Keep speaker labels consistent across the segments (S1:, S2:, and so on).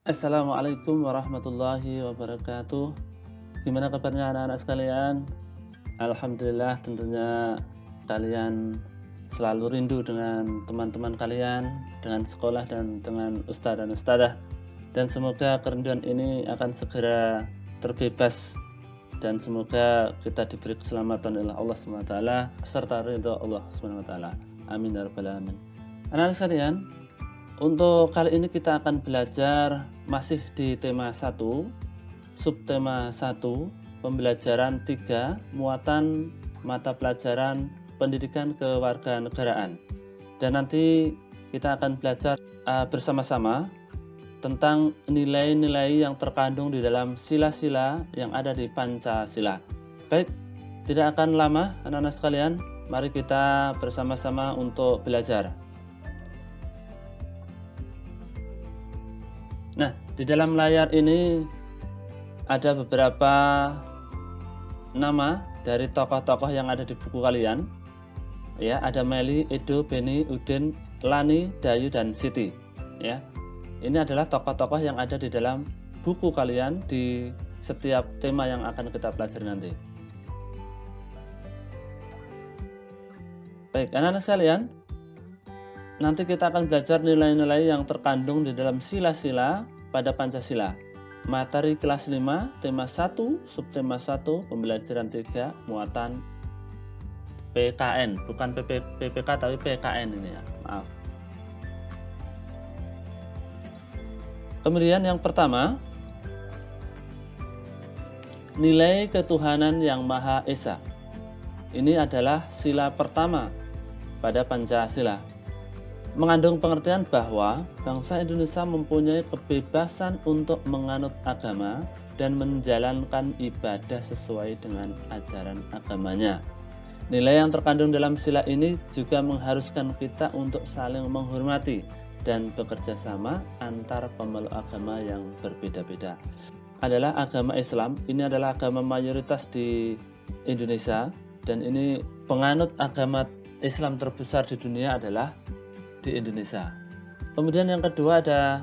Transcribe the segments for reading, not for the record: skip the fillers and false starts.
S1: Assalamualaikum warahmatullahi wabarakatuh. Gimana kabarnya anak-anak sekalian? Alhamdulillah tentunya kalian selalu rindu dengan teman-teman kalian, dengan sekolah dan dengan ustadz dan ustadzah. Dan semoga kerinduan ini akan segera terbebas dan semoga kita diberi keselamatan oleh Allah SWT serta ridho Allah SWT. Amin ya rabbal alamin. Anak-anak sekalian, untuk kali ini kita akan belajar masih di tema 1, subtema 1, pembelajaran 3, muatan mata pelajaran pendidikan kewarganegaraan. Dan nanti kita akan belajar bersama-sama tentang nilai-nilai yang terkandung di dalam sila-sila yang ada di Pancasila. Baik, tidak akan lama anak-anak sekalian, mari kita bersama-sama untuk belajar. Nah, di dalam layar ini ada beberapa nama dari tokoh-tokoh yang ada di buku kalian. Ya, ada Meli, Edo, Beni, Udin, Lani, Dayu, dan Siti. Ya, ini adalah tokoh-tokoh yang ada di dalam buku kalian di setiap tema yang akan kita pelajari nanti. Baik, anak-anak sekalian, nanti kita akan belajar nilai-nilai yang terkandung di dalam sila-sila pada Pancasila. Materi kelas 5, tema 1, subtema 1, pembelajaran 3, muatan PKN, bukan PPK tapi PKN ini ya, maaf. Kemudian yang pertama, nilai ketuhanan yang Maha Esa. Ini adalah sila pertama pada Pancasila. Mengandung pengertian bahwa bangsa Indonesia mempunyai kebebasan untuk menganut agama dan menjalankan ibadah sesuai dengan ajaran agamanya. Nilai yang terkandung dalam sila ini juga mengharuskan kita untuk saling menghormati dan bekerja sama antar pemeluk agama yang berbeda-beda. Adalah agama Islam, ini adalah agama mayoritas di Indonesia, dan ini penganut agama Islam terbesar di dunia adalah di Indonesia. Kemudian yang kedua ada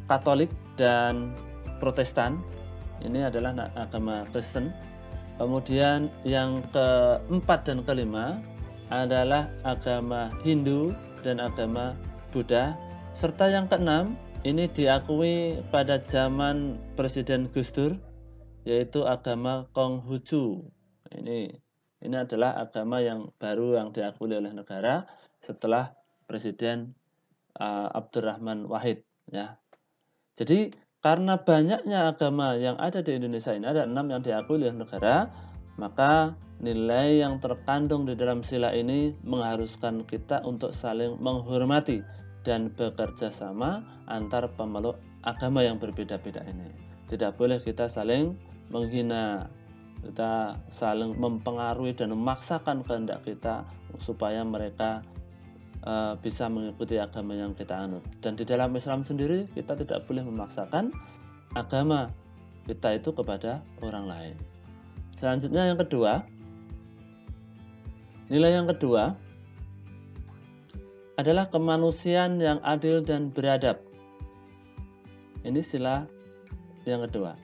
S1: Katolik dan Protestan. Ini adalah agama Kristen. Kemudian yang keempat dan kelima adalah agama Hindu dan agama Buddha. Serta yang keenam ini diakui pada zaman Presiden Gus Dur, yaitu agama Konghucu. Ini adalah agama yang baru yang diakui oleh negara setelah Presiden Abdurrahman Wahid, ya. Jadi karena banyaknya agama yang ada di Indonesia ini, ada 6 yang diakui oleh negara, maka nilai yang terkandung di dalam sila ini mengharuskan kita untuk saling menghormati dan bekerja sama antar pemeluk agama yang berbeda-beda ini. Tidak boleh kita saling menghina, kita saling mempengaruhi dan memaksakan kehendak kita supaya mereka bisa mengikuti agama yang kita anut. Dan di dalam Islam sendiri kita tidak boleh memaksakan agama kita itu kepada orang lain. Selanjutnya yang kedua, nilai yang kedua adalah kemanusiaan yang adil dan beradab. Ini sila yang kedua.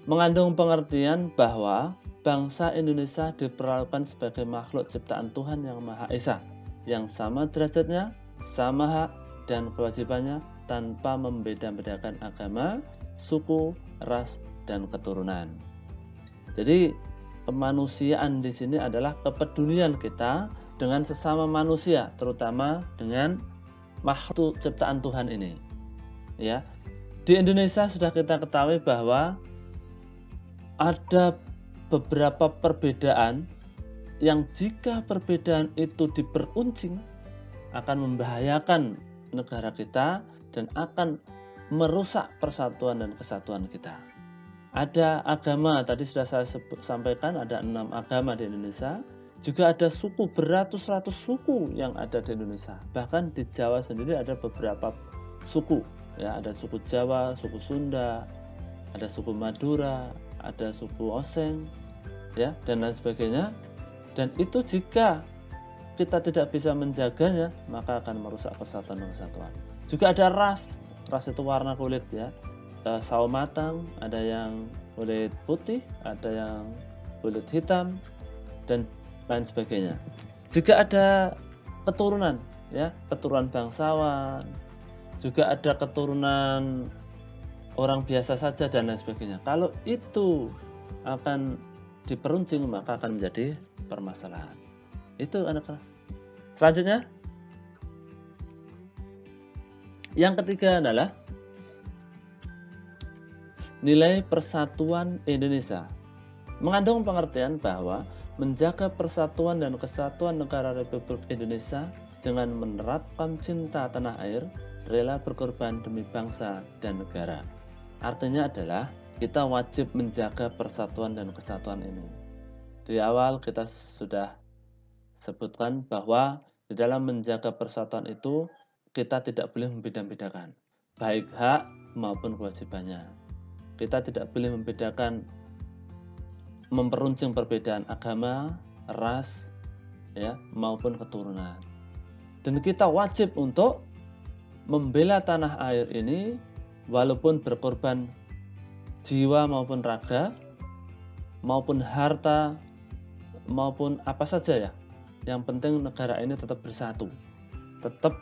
S1: Mengandung pengertian bahwa bangsa Indonesia diperlakukan sebagai makhluk ciptaan Tuhan yang Maha Esa, yang sama derajatnya, sama hak dan kewajibannya tanpa membeda-bedakan agama, suku, ras, dan keturunan. Jadi kemanusiaan di sini adalah kepedulian kita dengan sesama manusia, terutama dengan makhluk ciptaan Tuhan ini. Ya, di Indonesia sudah kita ketahui bahwa ada beberapa perbedaan yang jika perbedaan itu diperuncing akan membahayakan negara kita dan akan merusak persatuan dan kesatuan kita. Ada agama, tadi sudah saya sampaikan ada 6 agama di Indonesia. Juga ada suku, beratus-ratus suku yang ada di Indonesia. Bahkan di Jawa sendiri ada beberapa suku. Ya, ada suku Jawa, suku Sunda, ada suku Madura, ada suku Oseng, ya, dan lain sebagainya. Dan itu jika kita tidak bisa menjaganya, maka akan merusak persatuan dan kesatuan. Juga ada ras, ras itu warna kulit ya. Sawo matang, ada yang kulit putih, ada yang kulit hitam, dan lain sebagainya. Juga ada keturunan ya, keturunan bangsawan, juga ada keturunan orang biasa saja dan lain sebagainya. Kalau itu akan diperuncing maka akan menjadi permasalahan. Itu anak-anak. Selanjutnya, yang ketiga adalah nilai persatuan Indonesia. Mengandung pengertian bahwa menjaga persatuan dan kesatuan negara Republik Indonesia dengan menerapkan cinta tanah air, rela berkorban demi bangsa dan negara. Artinya adalah kita wajib menjaga persatuan dan kesatuan ini. Di awal kita sudah sebutkan bahwa di dalam menjaga persatuan itu kita tidak boleh membeda-bedakan, baik hak maupun kewajibannya. Kita tidak boleh membedakan, memperuncing perbedaan agama, ras, ya, maupun keturunan. Dan kita wajib untuk membela tanah air ini walaupun berkorban jiwa maupun raga, maupun harta, maupun apa saja ya. Yang penting negara ini tetap bersatu, tetap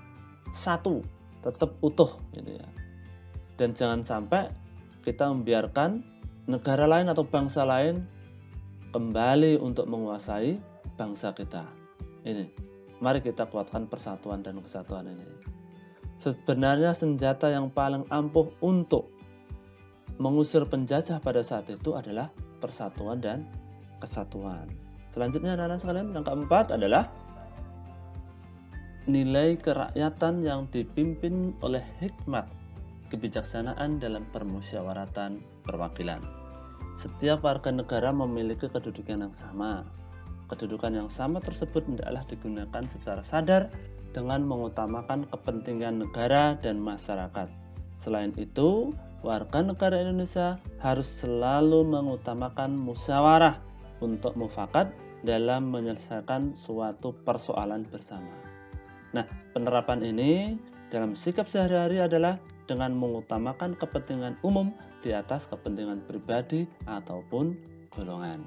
S1: satu, tetap utuh gitu ya. Dan jangan sampai kita membiarkan negara lain atau bangsa lain kembali untuk menguasai bangsa kita. Ini, mari kita kuatkan persatuan dan kesatuan ini. Sebenarnya senjata yang paling ampuh untuk mengusir penjajah pada saat itu adalah persatuan dan kesatuan. Selanjutnya anak-anak sekalian, yang keempat adalah nilai kerakyatan yang dipimpin oleh hikmat kebijaksanaan dalam permusyawaratan perwakilan. Setiap warga negara memiliki kedudukan yang sama. Kedudukan yang sama tersebut hendaklah digunakan secara sadar dengan mengutamakan kepentingan negara dan masyarakat. Selain itu, warga negara Indonesia harus selalu mengutamakan musyawarah untuk mufakat dalam menyelesaikan suatu persoalan bersama. Nah, penerapan ini dalam sikap sehari-hari adalah dengan mengutamakan kepentingan umum di atas kepentingan pribadi ataupun golongan.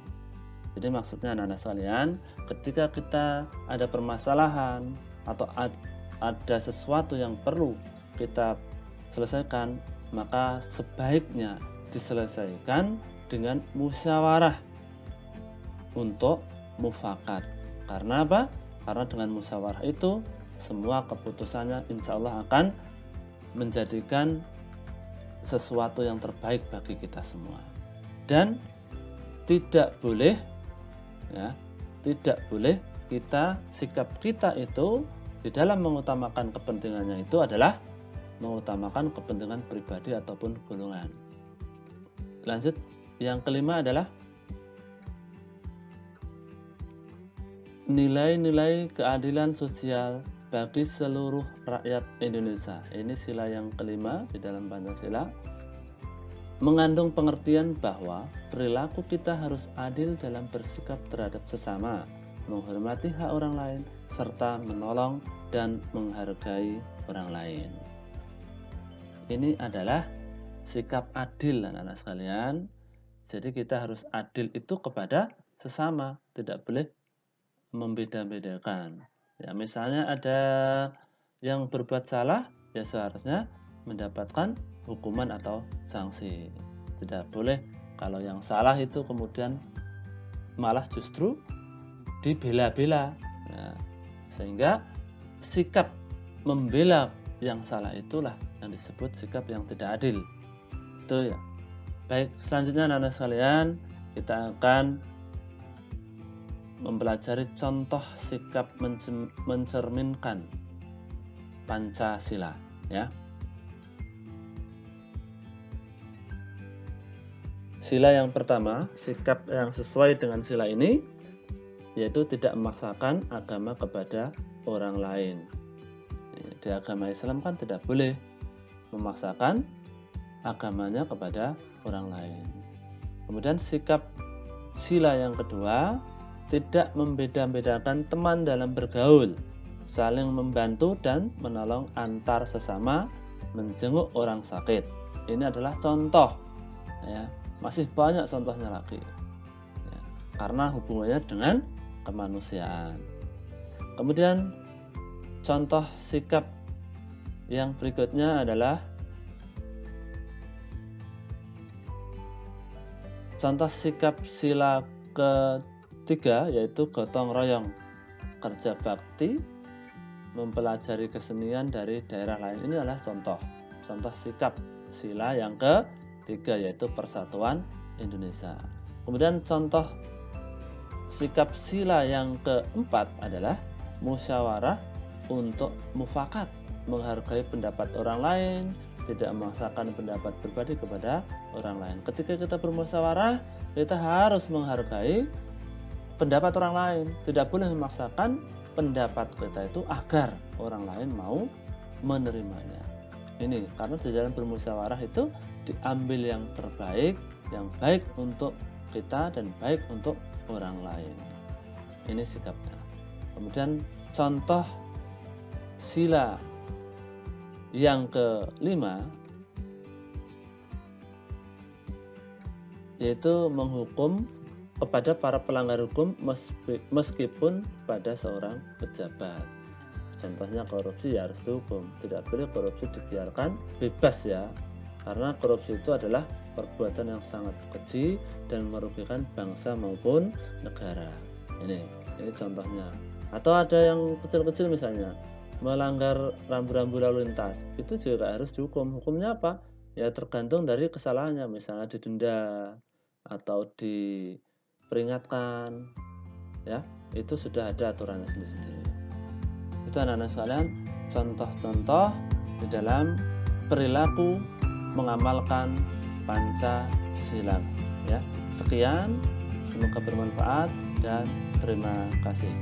S1: Jadi maksudnya anak-anak sekalian, ketika kita ada permasalahan atau ada sesuatu yang perlu kita selesaikan, maka sebaiknya diselesaikan dengan musyawarah untuk mufakat. Karena apa? Karena dengan musyawarah itu semua keputusannya insya Allah akan menjadikan sesuatu yang terbaik bagi kita semua. Dan tidak boleh ya, tidak boleh sikap kita itu di dalam mengutamakan kepentingannya itu adalah mengutamakan kepentingan pribadi ataupun golongan. Lanjut, yang kelima adalah nilai-nilai keadilan sosial bagi seluruh rakyat Indonesia. Ini sila yang kelima di dalam Pancasila. Mengandung pengertian bahwa perilaku kita harus adil dalam bersikap terhadap sesama, menghormati hak orang lain, serta menolong dan menghargai orang lain. Ini adalah sikap adil anak-anak sekalian. Jadi kita harus adil itu kepada sesama, tidak boleh membeda-bedakan. Ya, misalnya ada yang berbuat salah, ya seharusnya mendapatkan hukuman atau sanksi. Tidak boleh kalau yang salah itu kemudian malah justru dibela-bela. Ya, sehingga sikap membela yang salah itulah yang disebut sikap yang tidak adil. Itu ya. Baik, selanjutnya anak-anak sekalian, kita akan mempelajari contoh sikap mencerminkan Pancasila ya. Sila yang pertama, sikap yang sesuai dengan sila ini yaitu tidak memaksakan agama kepada orang lain. Di agama Islam kan tidak boleh memaksakan agamanya kepada orang lain. Kemudian sikap sila yang kedua, tidak membeda-bedakan teman dalam bergaul, saling membantu dan menolong antar sesama menjenguk orang sakit. Ini adalah contoh, ya. Masih banyak contohnya lagi, ya, karena hubungannya dengan kemanusiaan. Kemudian contoh sikap yang berikutnya adalah contoh sikap sila ketiga, yaitu gotong royong, kerja bakti, mempelajari kesenian dari daerah lain. Ini adalah contoh sikap sila yang ketiga, yaitu persatuan Indonesia. Kemudian contoh sikap sila yang keempat adalah musyawarah untuk mufakat, menghargai pendapat orang lain, tidak memaksakan pendapat pribadi kepada orang lain. Ketika kita bermusyawarah, kita harus menghargai pendapat orang lain, tidak boleh memaksakan pendapat kita itu agar orang lain mau menerimanya. Ini karena di dalam bermusyawarah itu diambil yang terbaik, yang baik untuk kita dan baik untuk orang lain. Ini sikapnya. Kemudian contoh sila yang kelima, yaitu menghukum kepada para pelanggar hukum meskipun pada seorang pejabat. Contohnya korupsi, ya harus dihukum. Tidak boleh korupsi dibiarkan bebas, ya, karena korupsi itu adalah perbuatan yang sangat keji dan merugikan bangsa maupun negara. Ini contohnya. Atau ada yang kecil-kecil, misalnya melanggar rambu-rambu lalu lintas, itu juga harus dihukum. Hukumnya apa? Ya tergantung dari kesalahannya, misalnya didenda atau diperingatkan, ya, itu sudah ada aturannya sendiri-sendiri. Itu anak-anak sekalian, contoh-contoh di dalam perilaku mengamalkan Pancasila, ya. Sekian, semoga bermanfaat dan terima kasih.